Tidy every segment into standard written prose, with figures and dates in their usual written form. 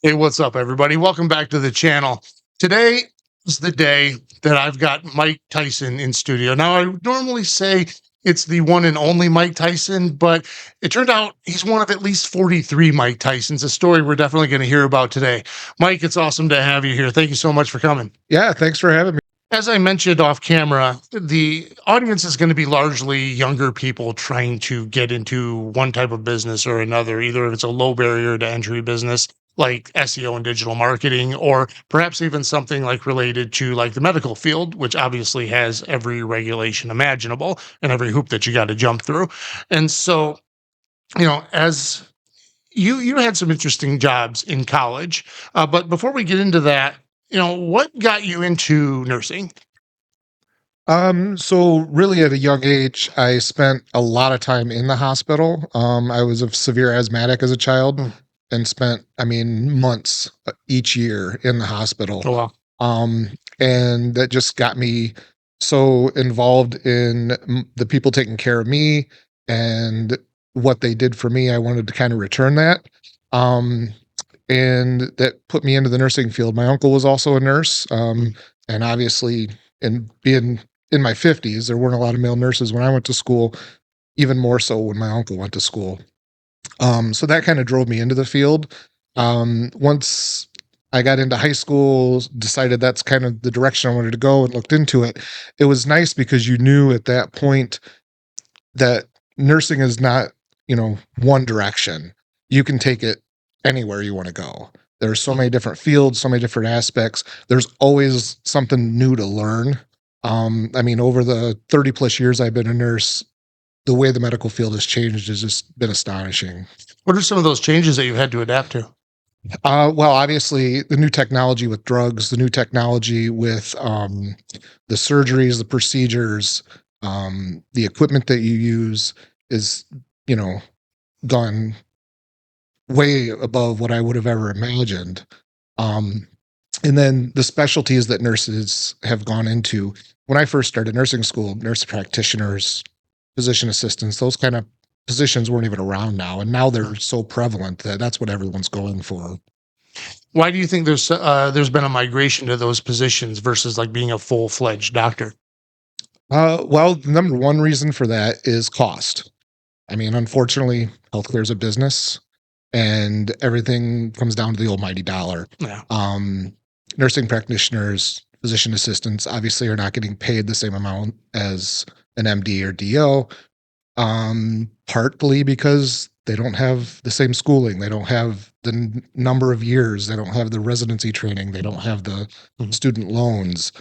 Hey, what's up, everybody? Welcome back to the channel. Today is the day that I've got Mike Tyson in studio. Now, I would normally say it's the one and only Mike Tyson, but it turned out he's one of at least 43 Mike Tysons, a story we're definitely going to hear about today. Mike, it's awesome to have you here. Thank you so much for coming. Yeah, thanks for having me. As I mentioned off camera, the audience is going to be largely younger people trying to get into one type of business or another, either if it's a low barrier to entry business like SEO and digital marketing, or perhaps even something like related to like the medical field, which obviously has every regulation imaginable and every hoop that you got to jump through. And so, as you had some interesting jobs in college, but before we get into that, what got you into nursing? So really at a young age, I spent a lot of time in the hospital. I was a severe asthmatic as a child Mm. and spent, months each year in the hospital. Oh, wow. Um, and that just got me so involved in the people taking care of me and what they did for me. I wanted to kind of return that. Um, and that put me into the nursing field. My uncle was also a nurse. And obviously, in being in my 50s, there weren't a lot of male nurses when I went to school, even more so when my uncle went to school. So that kind of drove me into the field. Once I got into high school, decided that's kind of the direction I wanted to go and looked into it. It was nice because you knew at that point that nursing is not, one direction. You can take it anywhere you want to go. There's so many different fields, so many different aspects. There's always something new to learn. Over the 30 plus years I've been a nurse, the way the medical field has changed has just been astonishing. What are some of those changes that you had to adapt to? Well, obviously, the new technology with drugs, the new technology with the surgeries, the procedures, the equipment that you use is, you know, gone way above what I would have ever imagined. Um, and then the specialties that nurses have gone into. When I first started nursing school, nurse practitioners, physician assistants, those kind of positions weren't even around now. And now they're so prevalent that that's what everyone's going for. Why do you think there's been a migration to those positions versus like being a full-fledged doctor? Well, the number one reason for that is cost. Unfortunately, healthcare is a business and everything comes down to the almighty dollar. Yeah. Um, Nursing practitioners, physician assistants obviously are not getting paid the same amount as an MD or DO, partly because they don't have the same schooling. They don't have the number of years. They don't have the residency training. They don't have the Mhm. student loans.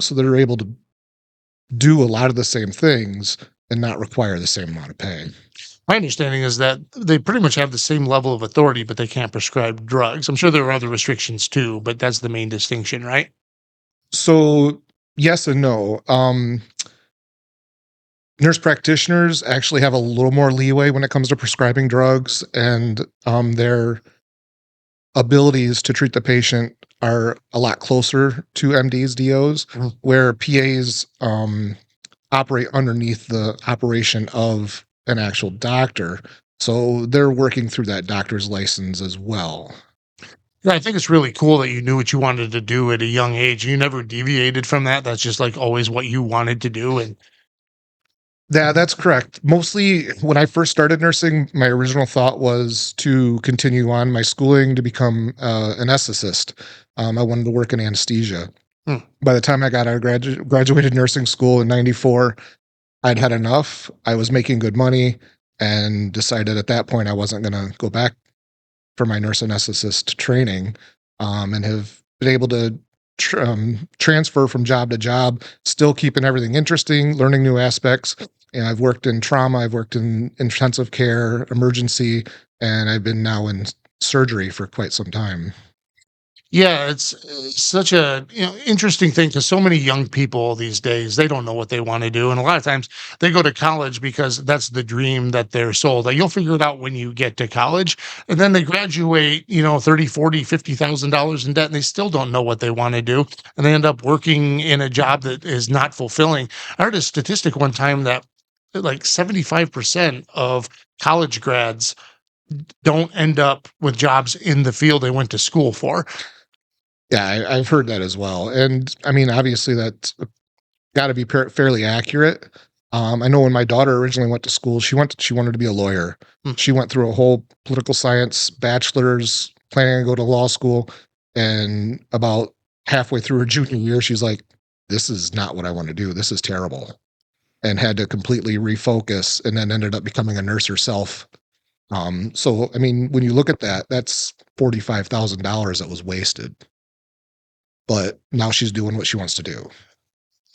So they're able to do a lot of the same things and not require the same amount of pay. My understanding is that they pretty much have the same level of authority, but they can't prescribe drugs. I'm sure there are other restrictions too, but that's the main distinction, right? So yes and no. Nurse practitioners actually have a little more leeway when it comes to prescribing drugs, and their abilities to treat the patient are a lot closer to MDs, DOs, Mhm. where PAs operate underneath the operation of an actual doctor. So they're working through that doctor's license as well. Yeah, I think it's really cool that you knew what you wanted to do at a young age. You never deviated from that. That's just like always what you wanted to do. And Yeah, that's correct. Mostly when I first started nursing, my original thought was to continue on my schooling to become an anesthetist. I wanted to work in anesthesia. hmm, By the time I got out of graduated nursing school in '94, I'd had enough. I was making good money and decided at that point I wasn't going to go back for my nurse anesthetist training, and have been able to transfer from job to job, still keeping everything interesting, learning new aspects. And I've worked in trauma, I've worked in intensive care, emergency, and I've been now in surgery for quite some time. yeah, it's such a interesting thing because so many young people these days they don't know what they want to do, and a lot of times they go to college because that's the dream that they're sold. Like you'll figure it out when you get to college, and then they graduate, 30, 40, $50,000 in debt, and they still don't know what they want to do, and they end up working in a job that is not fulfilling. I heard a statistic one time that like 75% of college grads don't end up with jobs in the field they went to school for. Yeah, I've heard that as well. And I mean, obviously, that's got to be fairly accurate. I know when my daughter originally went to school, she wanted to be a lawyer. Hmm. She went through a whole political science bachelor's, planning to go to law school, and about halfway through her junior year, she's like, "This is not what I want to do. This is terrible," and had to completely refocus, and then ended up becoming a nurse herself. So I mean, when you look at that, that's $45,000 that was wasted. But now she's doing what she wants to do.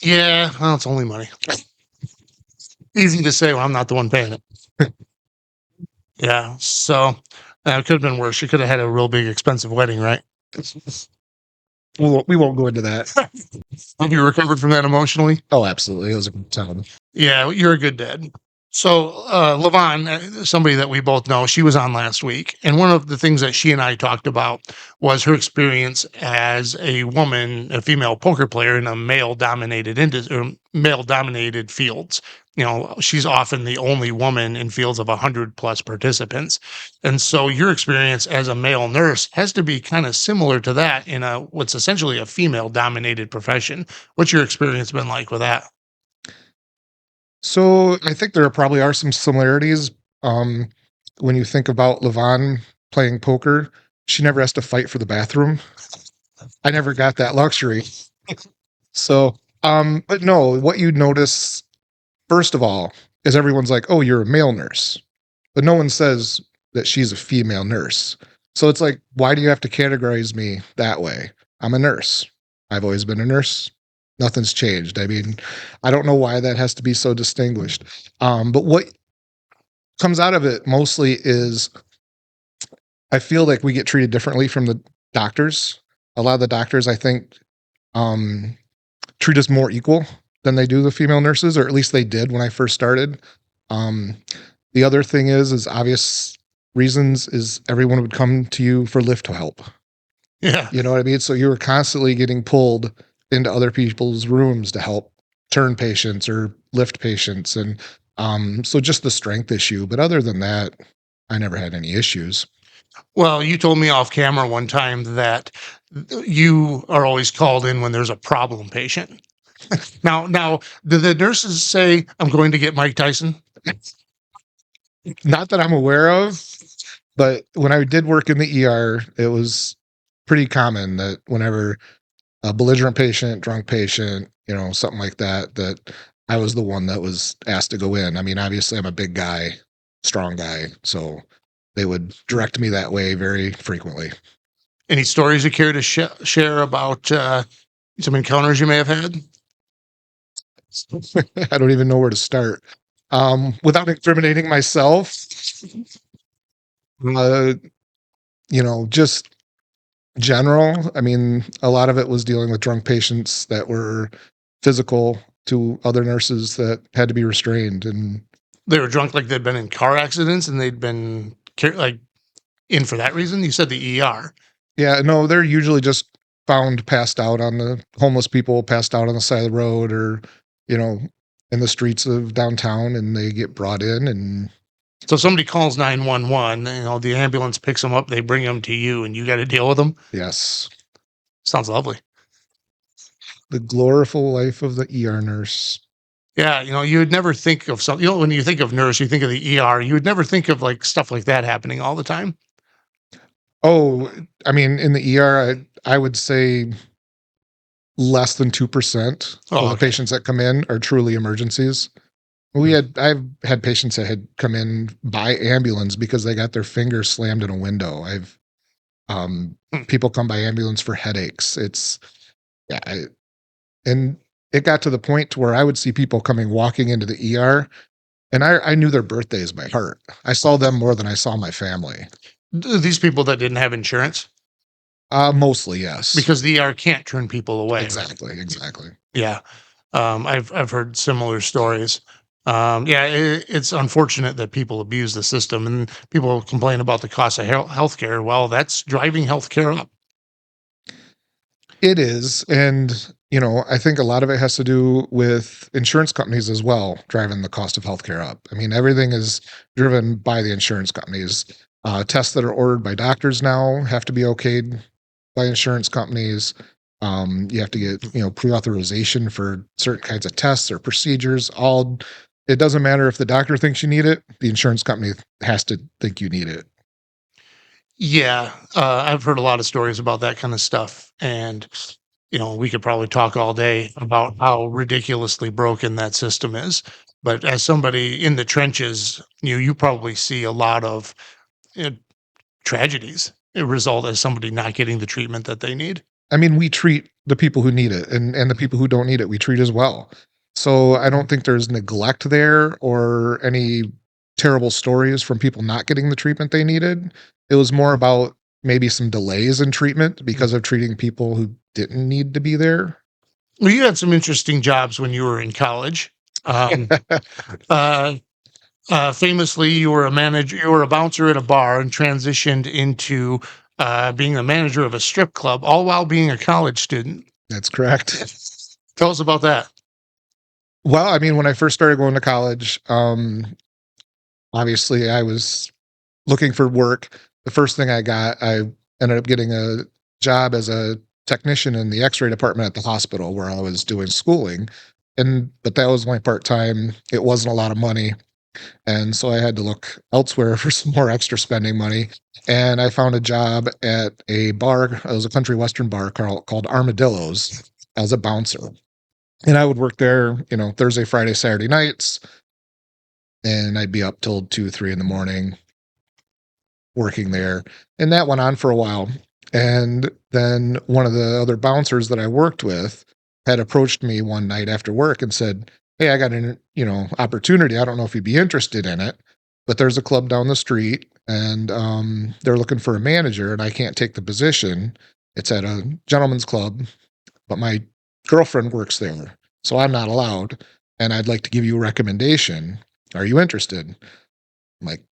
Yeah, well, it's only money. Easy to say when I'm not the one paying it. Yeah, so it could have been worse. She could have had a real big, expensive wedding, right? We won't go into that. Have you recovered from that emotionally? Oh, absolutely. It was a good time. Yeah, you're a good dad. So, Levon, somebody that we both know, she was on last week. And one of the things that she and I talked about was her experience as a woman, a female poker player in a male dominated industry, male dominated fields. You know, she's often the only woman in fields of 100 plus participants. And so your experience as a male nurse has to be kind of similar to that in a what's essentially a female dominated profession. What's your experience been like with that? So I think there probably are some similarities. Um, when you think about Levon playing poker, she never has to fight for the bathroom. I never got that luxury. So, but no, what you notice, first of all, is everyone's like, oh, you're a male nurse. But no one says that she's a female nurse. So it's like, why do you have to categorize me that way? I'm a nurse. I've always been a nurse. Nothing's changed. I mean, I don't know why that has to be so distinguished. But what comes out of it mostly is I feel like we get treated differently from the doctors. A lot of the doctors, I think, um, treat us more equal than they do the female nurses, or at least they did when I first started. Um, the other thing is obvious reasons is everyone would come to you for lift help. Yeah. You know what I mean? So you were constantly getting pulled into other people's rooms to help turn patients or lift patients. And so just the strength issue. But other than that, I never had any issues. Well, you told me off camera one time that you are always called in when there's a problem patient. Now, do the nurses say, I'm going to get Mike Tyson? Not that I'm aware of, but when I did work in the ER, it was pretty common that whenever a belligerent patient, drunk patient, something like that, that I was the one that was asked to go in. I mean, obviously, I'm a big guy, strong guy, so they would direct me that way very frequently. Any stories you care to share about some encounters you may have had? I don't even know where to start. Without incriminating myself, uh, just general. I mean, a lot of it was dealing with drunk patients that were physical to other nurses that had to be restrained. And They were drunk like they'd been in car accidents and they'd been like in for that reason. You said the ER. yeah, no, they're usually just found passed out on the homeless people, passed out on the side of the road or, you know, in the streets of downtown, and they get brought in. And So somebody calls 911, the ambulance picks them up, they bring them to you and you got to deal with them. yes, Sounds lovely. the gloriful life of the ER nurse. Yeah, you would never think of something. When you think of nurse, you think of the ER. You would never think of like stuff like that happening all the time. Oh, I mean, in the ER, I would say less than 2% of Oh, the okay. patients that come in are truly emergencies. I've had patients that had come in by ambulance because they got their finger slammed in a window. I've Hmm. people come by ambulance for headaches. Yeah, and it got to the point to where I would see people coming walking into the ER, and I knew their birthdays by heart. I saw them more than I saw my family. These people that didn't have insurance, Mostly, yes. because the ER can't turn people away, right? Exactly. Yeah. I've heard similar stories. Yeah, it's unfortunate that people abuse the system and people complain about the cost of healthcare. Well, that's driving healthcare up. It is, and I think a lot of it has to do with insurance companies as well, driving the cost of healthcare up. I mean, everything is driven by the insurance companies. Tests that are ordered by doctors now have to be okayed by insurance companies. You have to get, pre-authorization for certain kinds of tests or procedures. All it doesn't matter if the doctor thinks you need it, the insurance company has to think you need it. Yeah, I've heard a lot of stories about that kind of stuff, and we could probably talk all day about how ridiculously broken that system is. But as somebody in the trenches, you probably see a lot of uh, tragedies result as somebody not getting the treatment that they need. I mean, we treat the people who need it, and the people who don't need it, we treat as well. So I don't think there's neglect there or any terrible stories from people not getting the treatment they needed. It was more about maybe some delays in treatment because of treating people who didn't need to be there. Well, you had some interesting jobs when you were in college. Um, uh, Famously, you were a manager, you were a bouncer at a bar, and transitioned into being the manager of a strip club, all while being a college student. That's correct. Tell us about that. Well, I mean, when I first started going to college, obviously I was looking for work. The first thing I ended up getting a job as a technician in the X-ray department at the hospital where I was doing schooling. But that was my part time. It wasn't a lot of money, and so I had to look elsewhere for some more extra spending money. And I found a job at a bar. It was a country western bar called Armadillos as a bouncer. And I would work there, Thursday, Friday, Saturday nights, and I'd be up till 2, 3 in the morning working there. And that went on for a while. And then one of the other bouncers that I worked with had approached me one night after work and said, "Hey, I got an, opportunity. I don't know if you'd be interested in it, but there's a club down the street and they're looking for a manager and I can't take the position. It's at a gentleman's club, but my girlfriend works there. So I'm not allowed. And I'd like to give you a recommendation. Are you interested?" I'm like,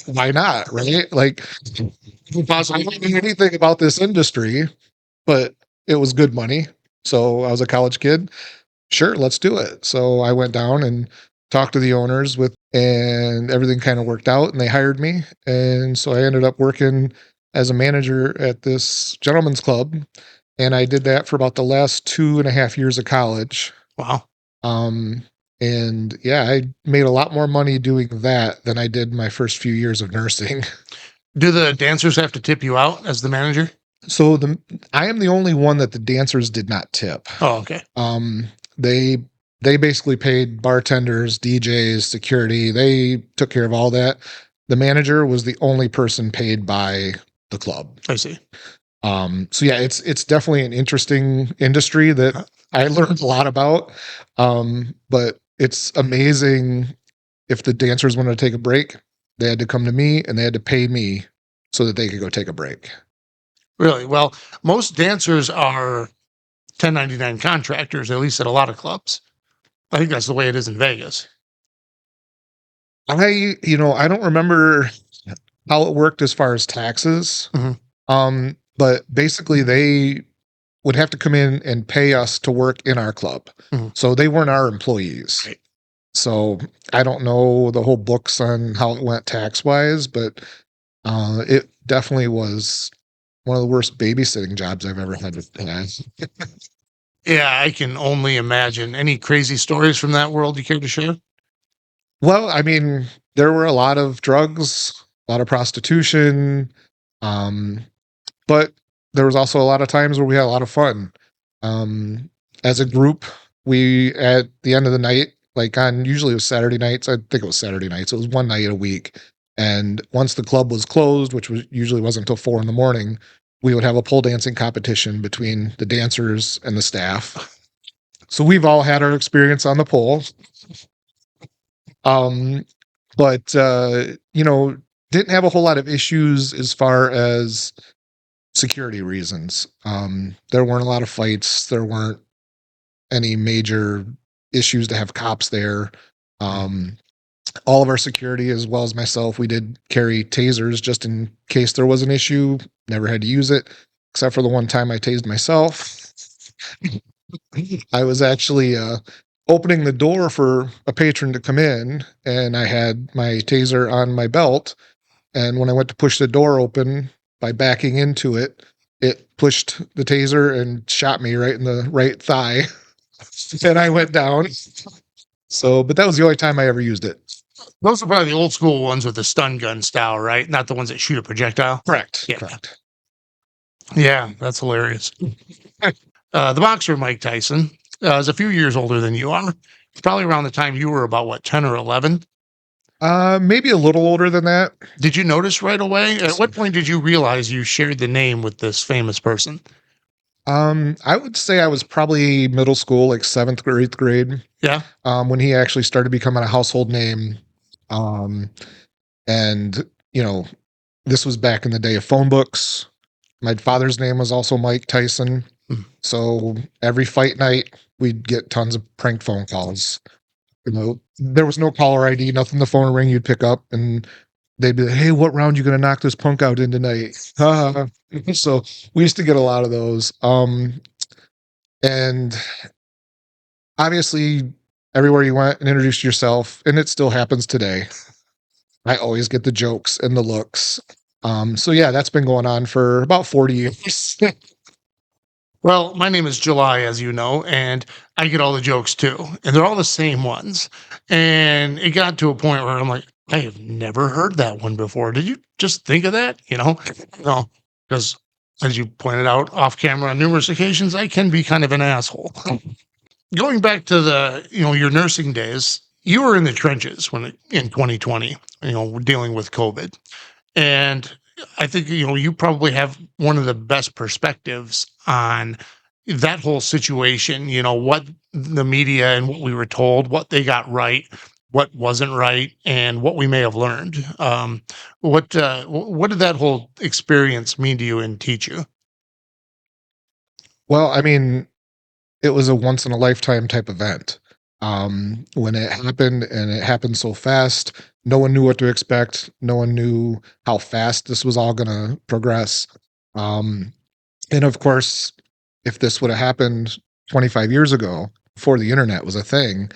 why not? Right? Like, I don't know anything about this industry, but it was good money. So I was a college kid. Sure, let's do it. So I went down and talked to the owners and everything kind of worked out and they hired me. And so I ended up working as a manager at this gentleman's club. And I did that for about the last 2.5 years of college. Wow. Um, and yeah, I made a lot more money doing that than I did my first few years of nursing. Do the dancers have to tip you out as the manager? So I am the only one that the dancers did not tip. Oh, okay. Um, they they basically paid bartenders, DJs, security. They took care of all that. The manager was the only person paid by the club. I see. So yeah, it's definitely an interesting industry that I learned a lot about. But it's amazing if the dancers wanted to take a break, they had to come to me and they had to pay me so that they could go take a break. Really? Well, most dancers are 1099 contractors, at least at a lot of clubs. I think that's the way it is in Vegas. I don't remember how it worked as far as taxes. Mhm. But basically they would have to come in and pay us to work in our club. Mhm. So they weren't our employees. Right. So I don't know the whole books on how it went tax wise, but it definitely was one of the worst babysitting jobs I've ever had to have. Yeah, I can only imagine. Any crazy stories from that world you care to share? Well, I mean, there were a lot of drugs, a lot of prostitution, um, but there was also a lot of times where we had a lot of fun. Um, as a group, we at the end of the night, like on usually it was Saturday nights. I think it was Saturday nights. It was one night a week, and once the club was closed, which was usually wasn't until 4 in the morning, we would have a pole dancing competition between the dancers and the staff. So we've all had our experience on the pole. Um, but didn't have a whole lot of issues as far as security reasons. There weren't a lot of fights. There weren't any major issues to have cops there. Um, all of our security, as well as myself, we did carry tasers just in case there was an issue. Never had to use it, except for the one time I tased myself. I was actually opening the door for a patron to come in, and I had my taser on my belt. And when I went to push the door open by backing into it, it pushed the taser and shot me right in the right thigh, and I went down. So, but that was the only time I ever used it. Those are probably the old school ones with the stun gun style, right? Not the ones that shoot a projectile. Correct. Yeah. Correct. Yeah, that's hilarious. The boxer Mike Tyson is a few years older than you are. It's probably around the time you were about what, 10 or 11. Maybe a little older than that. Did you notice right away? At So, what point did you realize you shared the name with this famous person? I would say I was probably middle school, like seventh or eighth grade, Yeah. when he actually started becoming a household name. Um, and you know, this was back in the day of phone books. My father's name was also Mike Tyson. Mm. So every fight night, we'd get tons of prank phone calls. There was no caller ID, nothing. The phone would ring, you'd pick up, and they'd be like, "Hey, what round you gonna knock this punk out in tonight?" So we used to get a lot of those. And obviously, everywhere you went and introduced yourself, and it still happens today. I always get the jokes and the looks. So yeah, that's been going on for about 40 years. Well, my name is July, as you know, and I get all the jokes too, and they're all the same ones. And it got to a point where I'm like, I have never heard that one before. Did you just think of that? No, because as you pointed out off camera on numerous occasions, I can be kind of an asshole. Going back to your nursing days, you were in the trenches in 2020, dealing with COVID. And I think, you probably have one of the best perspectives on that whole situation, what the media and what we were told, what they got right, what wasn't right, and what we may have learned. What did that whole experience mean to you and teach you? Well, I mean, it was a once in a lifetime type event. When it happened, and it happened so fast, no one knew what to expect. No one knew how fast this was all going to progress. Um, and of course, if this would have happened 25 years ago, before the internet was a thing,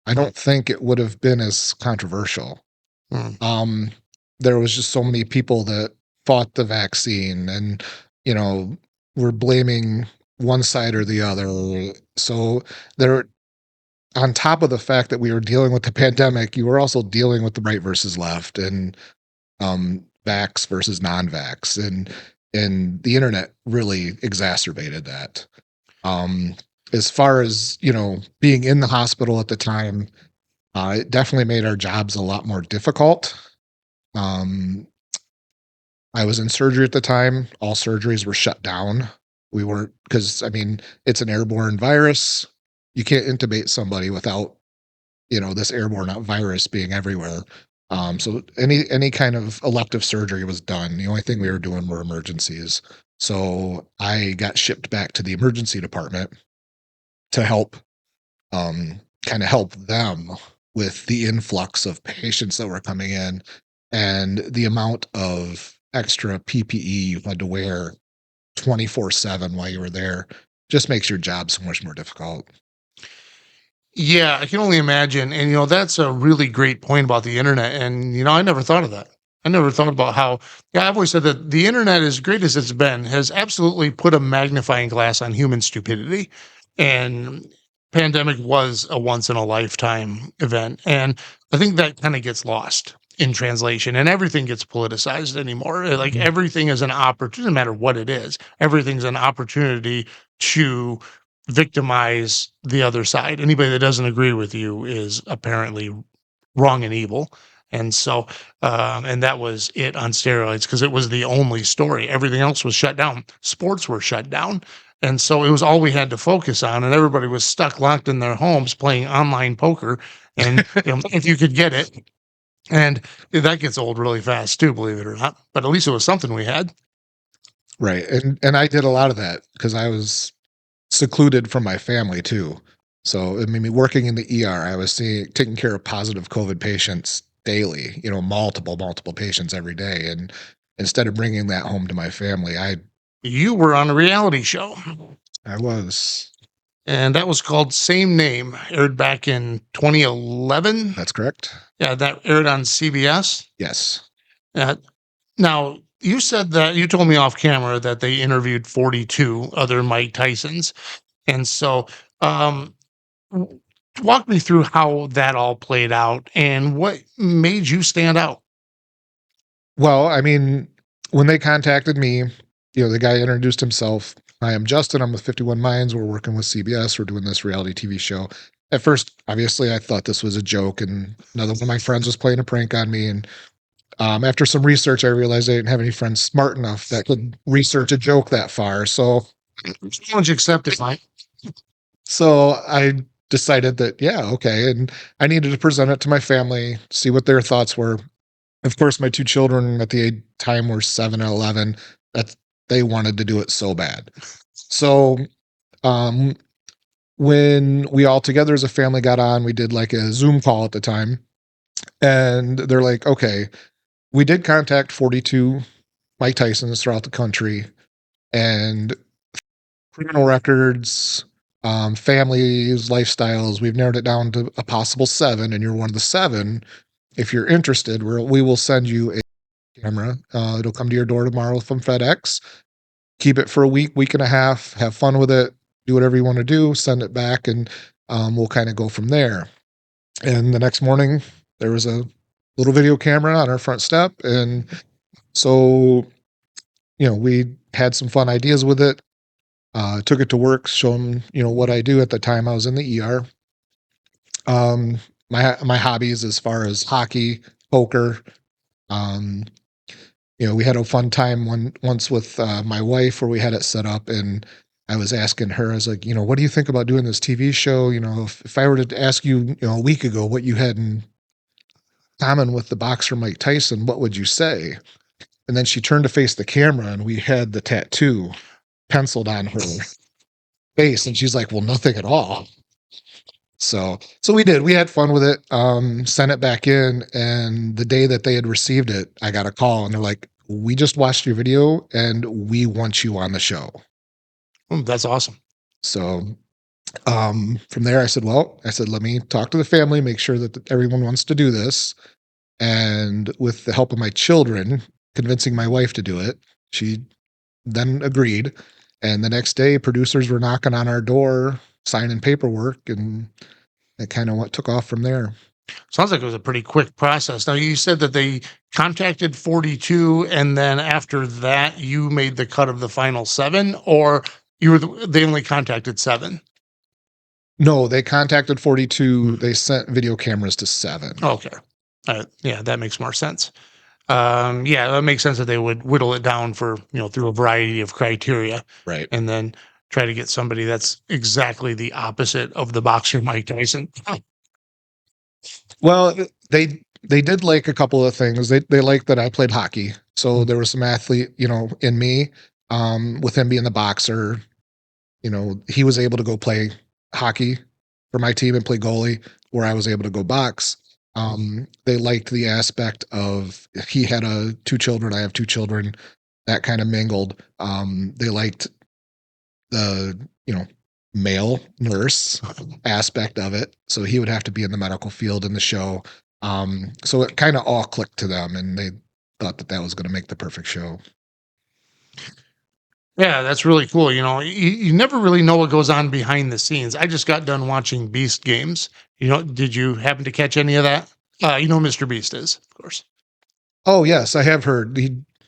I don't think it would have been as controversial. Mm. Um, there was just so many people that fought the vaccine, and you know were blaming one side or the other. So there, on top of the fact that we were dealing with the pandemic, you were also dealing with the right versus left, and vax versus non-vax, and the internet really exacerbated that. Um, as far as being in the hospital at the time, it definitely made our jobs a lot more difficult. Um, I was in surgery at the time. All surgeries were shut down. We weren't, because I mean, it's an airborne virus. You can't intubate somebody without this airborne virus being everywhere. So any kind of elective surgery was done. The only thing we were doing were emergencies. So I got shipped back to the emergency department to help, kind of help them with the influx of patients that were coming in, and the amount of extra PPE you had to wear 24/7 while you were there just makes your job so much more difficult. Yeah, I can only imagine. And, that's a really great point about the internet. And, I never thought of that. I never thought about how, yeah, I've always said that the internet, as great as it's been, has absolutely put a magnifying glass on human stupidity. And pandemic was a once in a lifetime event. And I think that kind of gets lost in translation, and everything gets politicized anymore. Like Mhm. everything is an opportunity, no matter what it is, everything's an opportunity to victimize the other side. Anybody that doesn't agree with you is apparently wrong and evil. And so, and that was it on steroids because it was the only story. Everything else was shut down. Sports were shut down. And so it was all we had to focus on. And everybody was stuck locked in their homes playing online poker. And if you could get it, and that gets old really fast too, believe it or not. But at least it was something we had. Right. And I did a lot of that because I was secluded from my family too. So I mean, working in the ER, I was taking care of positive COVID patients daily. Multiple patients every day, and instead of bringing that home to my family, I You were on a reality show. I was. And that was called Same Name, aired back in 2011. That's correct. Yeah, that aired on CBS. Yes. Uh, Now, you said that you told me off camera that they interviewed 42 other Mike Tysons. And so, um, w- walk me through how that all played out and what made you stand out. Well, I mean, when they contacted me, the guy introduced himself. I am Justin. I'm with 51 Minds. We're working with CBS. We're doing this reality TV show. At first, obviously, I thought this was a joke, and another one of my friends was playing a prank on me. And after some research, I realized I didn't have any friends smart enough that could research a joke that far. Challenge accepted, Mike. So I decided that, yeah, okay. And I needed to present it to my family, see what their thoughts were. Of course, my two children at the time were 7 and 11. That's They wanted to do it so bad. So um, when we all together as a family got on, we did like a Zoom call at the time, and they're like, "Okay, we did contact 42 Mike Tysons throughout the country, and criminal records, families, lifestyles. We've narrowed it down to a possible 7, and you're one of the 7. If you're interested, we will send you a camera. It'll come to your door tomorrow from FedEx. Keep it for a week and a half. Have fun with it. Do whatever you want to do. Send it back, and we'll kind of go from there." And the next morning, there was a little video camera on our front step, and so we had some fun ideas with it. Took it to work, show them what I do. At the time, I was in the ER. Um, my hobbies as far as hockey, poker. Um, we had a fun time once with my wife where we had it set up, and I was asking her, I was like, what do you think about doing this TV show? If I were to ask you, a week ago what you had in common with the boxer Mike Tyson, what would you say? And then she turned to face the camera, and we had the tattoo penciled on her face, and she's like, "Well, nothing at all." So we did. We had fun with it. Sent it back in, and the day that they had received it, I got a call, and they're like, "We just watched your video, and we want you on the show." That's awesome. So from there, I said, let me talk to the family, make sure that everyone wants to do this, and with the help of my children, convincing my wife to do it, she then agreed. And the next day, producers were knocking on our door, signing paperwork, and it kind of took off from there. Sounds like it was a pretty quick process. Now, you said that they contacted 42, and then after that, you made the cut of the final 7, or they only contacted 7? No, they contacted 42. They sent video cameras to 7. Okay. Yeah, that makes more sense. Yeah, that makes sense that they would whittle it down for, through a variety of criteria, Right. and then try to get somebody that's exactly the opposite of the boxer Mike Tyson. Well, they did like a couple of things. They liked that I played hockey, so there was some athlete, in me. With him being the boxer, he was able to go play hockey for my team and play goalie, where I was able to go box. They liked the aspect of he had 2 children, I have 2 children, that kind of mingled. They liked the male nurse aspect of it, so he would have to be in the medical field in the show. So it kind of all clicked to them, and they thought that was going to make the perfect show. Yeah, that's really cool. You never really know what goes on behind the scenes. I just got done watching Beast Games. Did you happen to catch any of that? Mr. Beast is, of course. Oh yes, I have heard.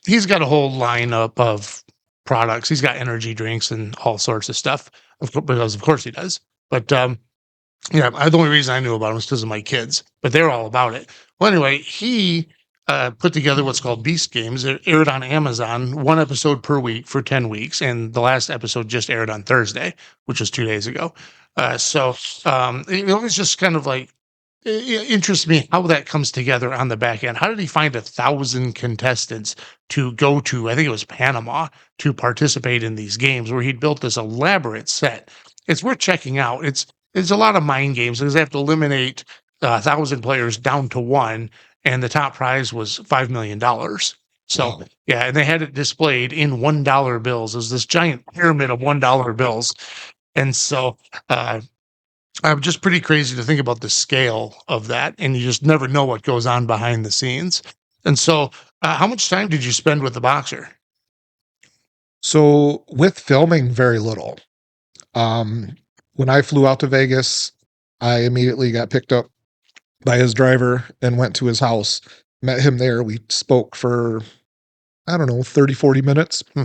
He's got a whole lineup of products. He's got energy drinks and all sorts of stuff, because of course he does. But yeah, the only reason I knew about him was because of my kids, but they're all about it. Well, anyway, he put together what's called Beast Games. It aired on Amazon, 1 episode per week for 10 weeks. And the last episode just aired on Thursday, which was 2 days ago. It was just kind of like, it interests me how that comes together on the back end. How did he find 1,000 contestants to go to, I think it was Panama, to participate in these games where he'd built this elaborate set? It's worth checking out. It's a lot of mind games because they have to eliminate 1,000 players down to 1, and the top prize was $5 million. So, Wow. yeah, and they had it displayed in $1 bills. There's this giant pyramid of $1 bills. And so, uh, I'm just pretty crazy to think about the scale of that, and you just never know what goes on behind the scenes. And so, how much time did you spend with the boxer? So with filming, very little. Um, when I flew out to Vegas, I immediately got picked up by his driver and went to his house. Met him there. We spoke for, I don't know, 30, 40 minutes. Hmm.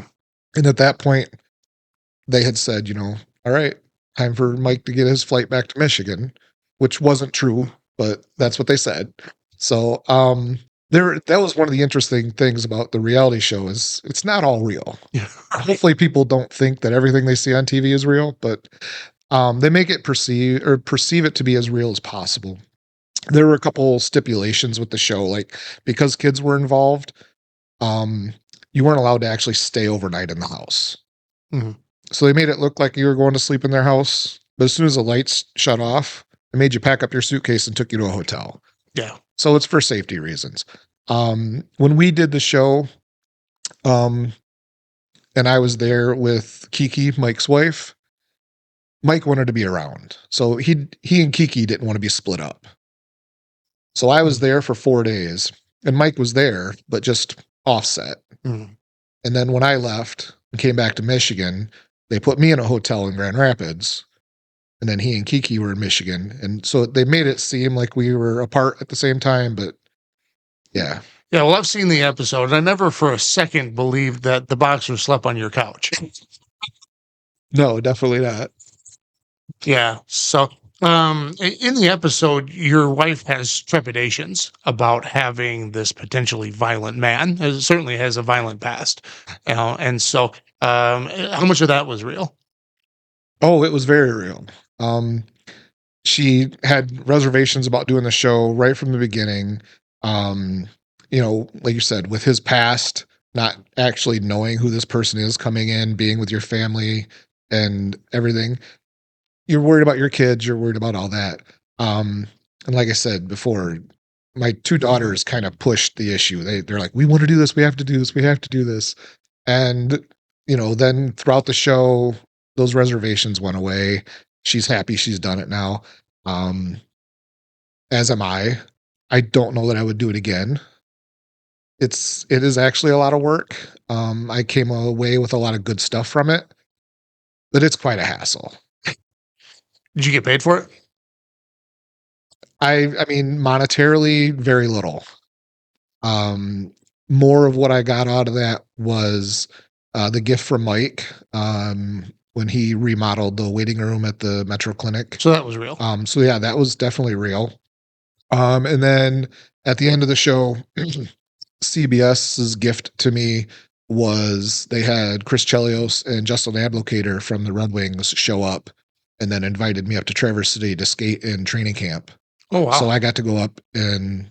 And at that point, they had said, all right, time for Mike to get his flight back to Michigan, which wasn't true, but that's what they said. So, that was one of the interesting things about the reality show is it's not all real. Yeah. Hopefully people don't think that everything they see on TV is real, but they make it perceive it to be as real as possible. There were a couple stipulations with the show, like because kids were involved, um, you weren't allowed to actually stay overnight in the house. Mhm. So they made it look like you were going to sleep in their house, but as soon as the lights shut off, they made you pack up your suitcase and took you to a hotel. Yeah. So it's for safety reasons. When we did the show, um, and I was there with Kiki, Mike's wife, Mike wanted to be around. So he and Kiki didn't want to be split up. So I was Mhm. there for 4 days, and Mike was there, but just offset. Mhm. And then when I left and came back to Michigan, they put me in a hotel in Grand Rapids. And then he and Kiki were in Michigan. And so they made it seem like we were apart at the same time, but yeah. Yeah, well, I've seen the episode, and I never for a second believed that the boxer slept on your couch. No, definitely not. Yeah. So, in the episode, your wife has trepidations about having this potentially violent man. Certainly has a violent past, and so, how much of that was real? Oh, it was very real. Um, she had reservations about doing the show right from the beginning. Um, like you said, with his past, not actually knowing who this person is coming in, being with your family and everything. You're worried about your kids, you're worried about all that. And like I said before, my two daughters kind of pushed the issue. They're like, we want to do this, we have to do this, we have to do this. And then throughout the show, those reservations went away. She's happy she's done it now. Um, as am I. I don't know that I would do it again. It is actually a lot of work. I came away with a lot of good stuff from it, but it's quite a hassle. Did you get paid for it? I mean, monetarily, very little. Um, More of what I got out of that was the gift from Mike when he remodeled the waiting room at the Metro Clinic. So that was real. So yeah, that was definitely real. And then at the end of the show, CBS's gift to me was they had Chris Chelios and Justin Ablocator from the Red Wings show up and then invited me up to Traverse City to skate in training camp. Oh So wow. I got to go up and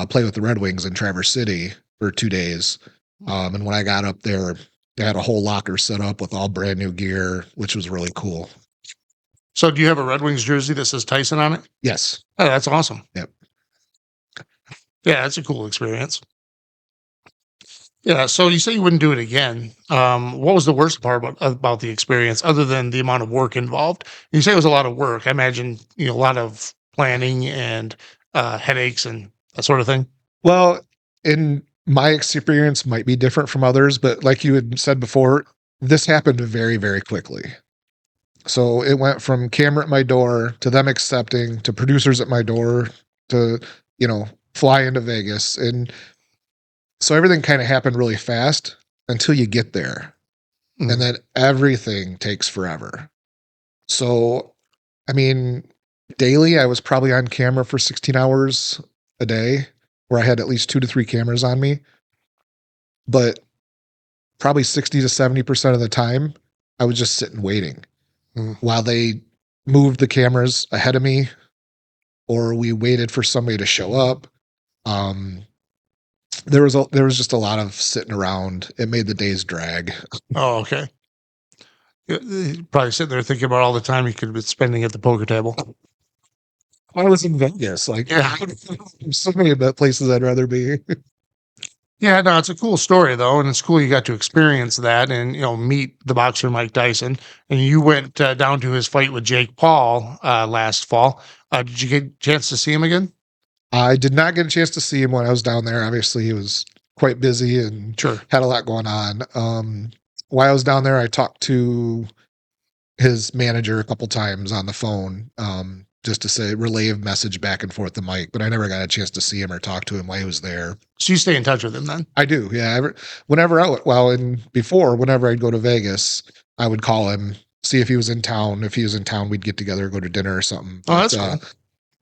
play with the Red Wings in Traverse City for 2 days. And when I got up there, they had a whole locker set up with all brand new gear, which was really cool. So do you have a Red Wings jersey that says Tyson on it? Yes. Oh, that's awesome. Yep. Yeah, that's a cool experience. Yeah. So you say you wouldn't do it again. What was the worst part about the experience, other than the amount of work involved? You say it was a lot of work. I imagine a lot of planning and headaches and that sort of thing. Well, in my experience might be different from others, but like you had said before, this happened very, very quickly. So it went from camera at my door to them accepting to producers at my door to, fly into Vegas. And so everything kind of happened really fast until you get there. And Mm. then everything takes forever. So, I mean, daily I was probably on camera for 16 hours a day where I had at least 2 to 3 cameras on me. But probably 60 to 70% of the time, I was just sitting waiting Mm. while they moved the cameras ahead of me or we waited for somebody to show up. Um, there was just a lot of sitting around. It made the days drag. Oh, okay. Probably sitting there thinking about all the time you could have been spending at the poker table. I was in Vegas. Like, Yeah. there's so many places I'd rather be. Yeah, no, it's a cool story though, and it's cool you got to experience that and meet the boxer Mike Tyson. And you went down to his fight with Jake Paul last fall. Did you get a chance to see him again? I did not get a chance to see him when I was down there. Obviously, he was quite busy and Sure. had a lot going on. While I was down there, I talked to his manager a couple times on the phone, just to say relay a message back and forth to Mike, but I never got a chance to see him or talk to him while he was there. So you stay in touch with him then? I do, yeah. Whenever well, and before, whenever I'd go to Vegas, I would call him, see if he was in town. If he was in town, we'd get together, go to dinner or something. Oh, But that's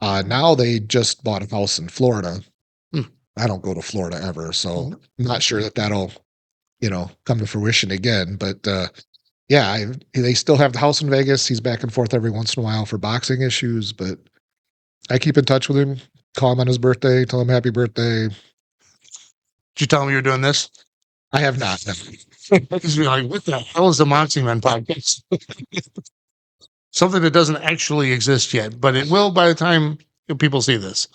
cool. now they just bought a house in Florida. Hmm. I don't go to Florida ever, so Mhm. I'm not sure that that'll come to fruition again. But yeah, they still have the house in Vegas. He's back and forth every once in a while for boxing issues, but I keep in touch with him, call him on his birthday, tell him happy birthday. Did you tell him you were doing this? I have not. No. Because you're like, what the hell is the Moxie Man podcast? Something that doesn't actually exist yet, but it will by the time people see this.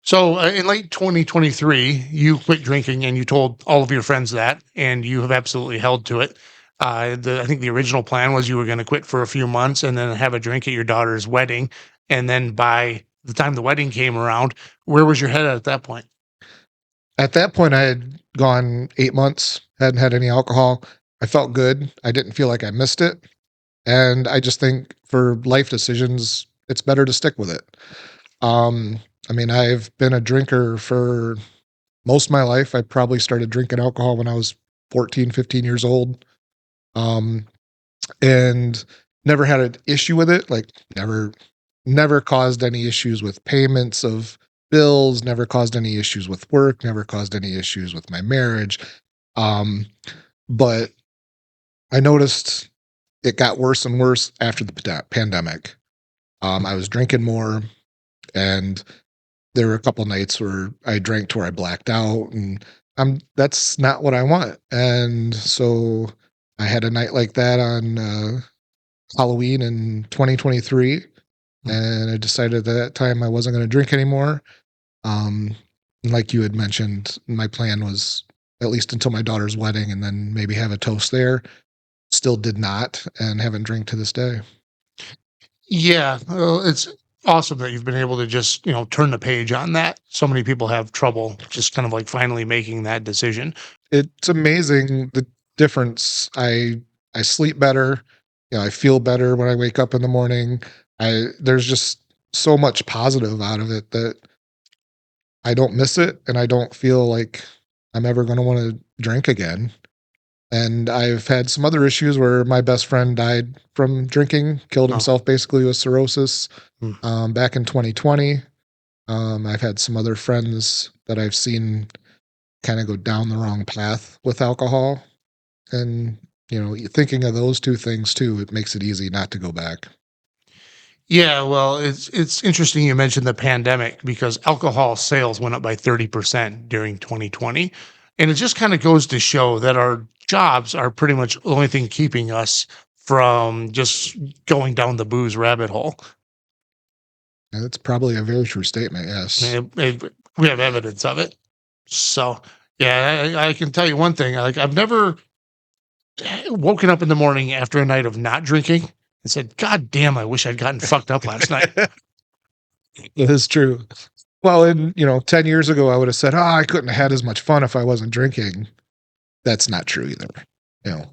So in late 2023, you quit drinking and you told all of your friends that, and you have absolutely held to it. I think the original plan was you were going to quit for a few months and then have a drink at your daughter's wedding. And then by the time the wedding came around, where was your head at that point? At that point, I had gone 8 months, hadn't had any alcohol. I felt good. I didn't feel like I missed it. And I just think for life decisions, it's better to stick with it. Um, I mean, I've been a drinker for most of my life. I probably started drinking alcohol when I was 14, 15 years old. Um, and never had an issue with it. Like never caused any issues with payments of bills, never caused any issues with work, never caused any issues with my marriage. Um, but I noticed it got worse and worse after the pandemic. I was drinking more, and there were a couple nights where I drank to where I blacked out, and that's not what I want. And so I had a night like that on Halloween in 2023, and I decided at that time I wasn't going to drink anymore. Um, like you had mentioned, my plan was at least until my daughter's wedding, and then maybe have a toast there. Still did not, and haven't drank to this day. Yeah, well, it's awesome that you've been able to just, turn the page on that. So many people have trouble just kind of like finally making that decision. It's amazing the difference. I sleep better. I feel better when I wake up in the morning. I There's just so much positive out of it that I don't miss it, and I don't feel like I'm ever going to want to drink again. And I've had some other issues where my best friend died from drinking, killed Oh, himself basically with cirrhosis mm. back in 2020. I've had some other friends that I've seen kind of go down the wrong path with alcohol. And, thinking of those two things too, it makes it easy not to go back. Yeah, well, it's interesting you mentioned the pandemic because alcohol sales went up by 30% during 2020. And it just kind of goes to show that our jobs are pretty much the only thing keeping us from just going down the booze rabbit hole. And that's probably a very true statement. Yes. We have evidence of it. So, yeah, I can tell you one thing. Like, I've never woken up in the morning after a night of not drinking and said, God damn, I wish I'd gotten fucked up last night. That is true. Well, and 10 years ago, I would have said, oh, I couldn't have had as much fun if I wasn't drinking. That's not true either. You know,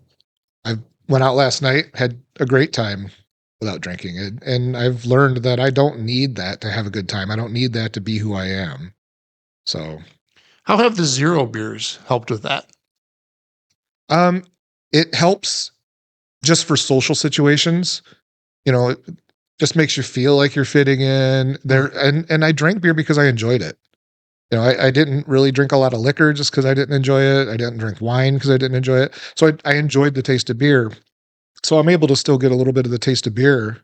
I went out last night, had a great time without drinking it. And I've learned that I don't need that to have a good time. I don't need that to be who I am. So, How have the zero beers helped with that? um, it helps just for social situations. It just makes you feel like you're fitting in there. And I drank beer because I enjoyed it. I didn't really drink a lot of liquor just because I didn't enjoy it. I didn't drink wine because I didn't enjoy it. So I enjoyed the taste of beer. So I'm able to still get a little bit of the taste of beer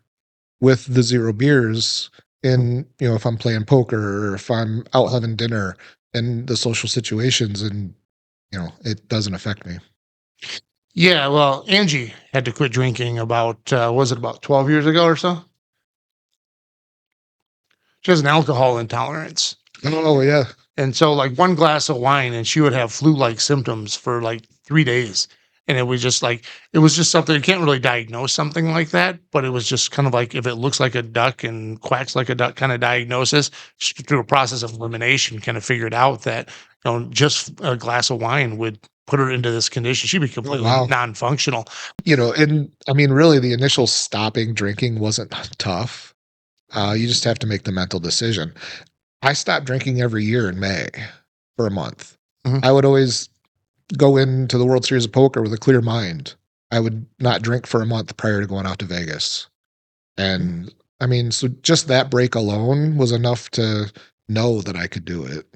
with the zero beers in, if I'm playing poker or if I'm out having dinner and the social situations, and, it doesn't affect me. Yeah, well, Angie had to quit drinking about, was it about 12 years ago or so? She has an alcohol intolerance. Oh yeah. And so like one glass of wine and she would have flu-like symptoms for like 3 days. And it was just something you can't really diagnose something like that, but it was just kind of like if it looks like a duck and quacks like a duck kind of diagnosis, through a process of elimination, kind of figured out that just a glass of wine would put her into this condition. She'd be Oh completely wow. non-functional. And I mean, really, the initial stopping drinking wasn't tough. You just have to make the mental decision. I stopped drinking every year in May for a month. Mhm. I would always go into the World Series of Poker with a clear mind. I would not drink for a month prior to going out to Vegas. And I mean, so just that break alone was enough to know that I could do it.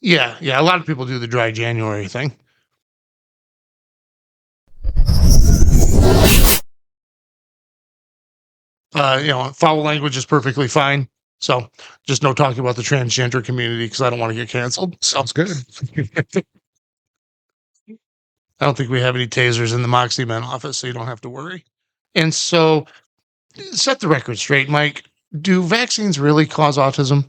Yeah, yeah. A lot of people do the dry January thing. Foul language is perfectly fine. So just no talking about the transgender community because I don't want to get canceled. So Sounds good. I don't think we have any tasers in the Moxie Men office, so you don't have to worry. And so set the record straight, Mike. Do vaccines really cause autism?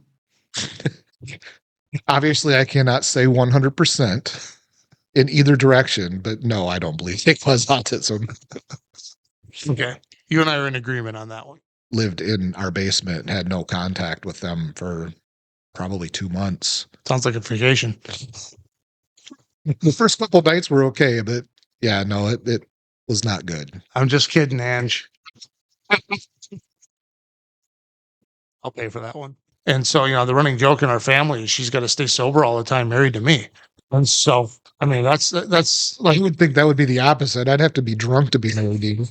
Obviously, I cannot say 100% in either direction, but no, I don't believe it was autism. Okay. You and I are in agreement on that one. Lived in our basement and had no contact with them for probably 2 months. Sounds like a vacation. The first couple nights were okay, but yeah, no, it was not good. I'm just kidding, Ange. I'll pay for that one. And so, the running joke in our family is she's got to stay sober all the time, married to me. And so, I mean, that's like, You would think that would be the opposite. I'd have to be drunk to be married to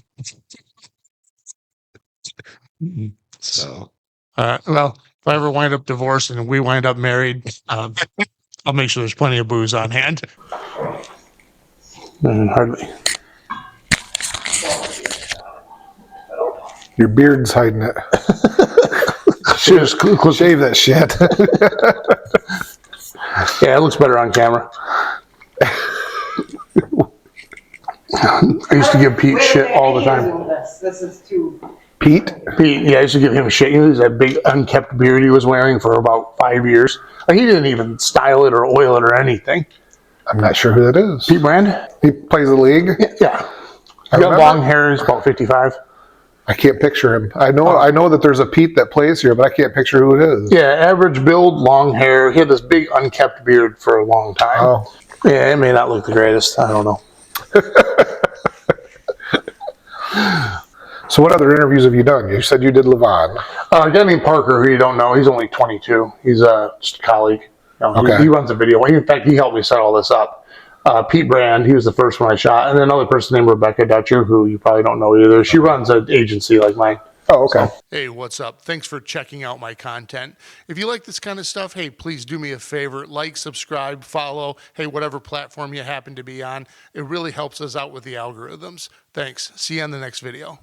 you. So well, if I ever wind up divorced and we wind up married, I'll make sure there's plenty of booze on hand. Hardly. Your beard's hiding it. Shave that shit. Yeah, it looks better on camera. I used to give Pete shit all the time. This is too. Pete? Yeah, I used to give him shit. He's that big unkept beard he was wearing for about 5 years. Like, he didn't even style it or oil it or anything. I'm not sure who that is. Pete Brand? He plays the league? Yeah. He's got long hair. He's about 55. I can't picture him. I know that there's a Pete that plays here, but I can't picture who it is. Yeah, average build, long hair. He had this big unkept beard for a long time. Oh. Yeah, it may not look the greatest. I don't know. So what other interviews have you done? You said you did Levon. A guy named Parker, who you don't know, he's only 22. He's just a colleague. Okay. He runs a video. In fact, he helped me set all this up. Pete Brand, he was the first one I shot. And then another person named Rebecca Dutcher, who you probably don't know either. She runs an agency like mine. Oh, okay. Hey, what's up? Thanks for checking out my content. If you like this kind of stuff, hey, please do me a favor. Like, subscribe, follow, hey, whatever platform you happen to be on. It really helps us out with the algorithms. Thanks. See you on the next video.